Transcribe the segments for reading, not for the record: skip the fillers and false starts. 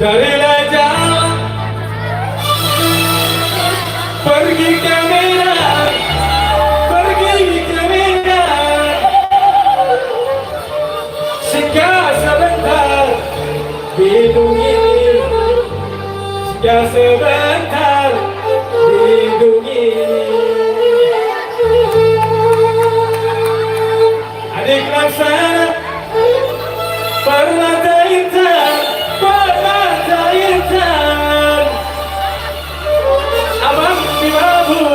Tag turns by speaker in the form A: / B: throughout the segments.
A: Dari Lajang pergi ke Medan, pergi ke Medan, singgah sebentar di bumi ini, singgah sebentar di bumi ini. Adik laksana permata intan, permata intan, abang di babu,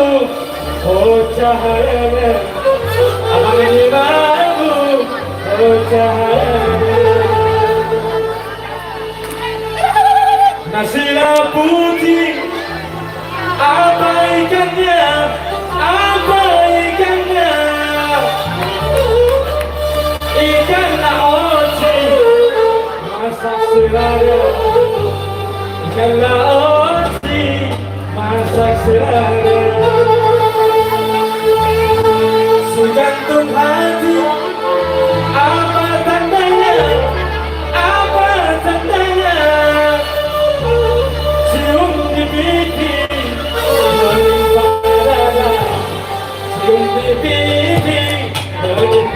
A: oh cahayanya, abang di babu, oh cahayanya. Nasilah putih, apa ikannya, apa ikannya, ikan laoti, masak selada, ikan laoti, masak selada. Segantung hati, apa tandanya, apa tandanya, cium di pipi, melimpah dada, cium di pipi, melimpah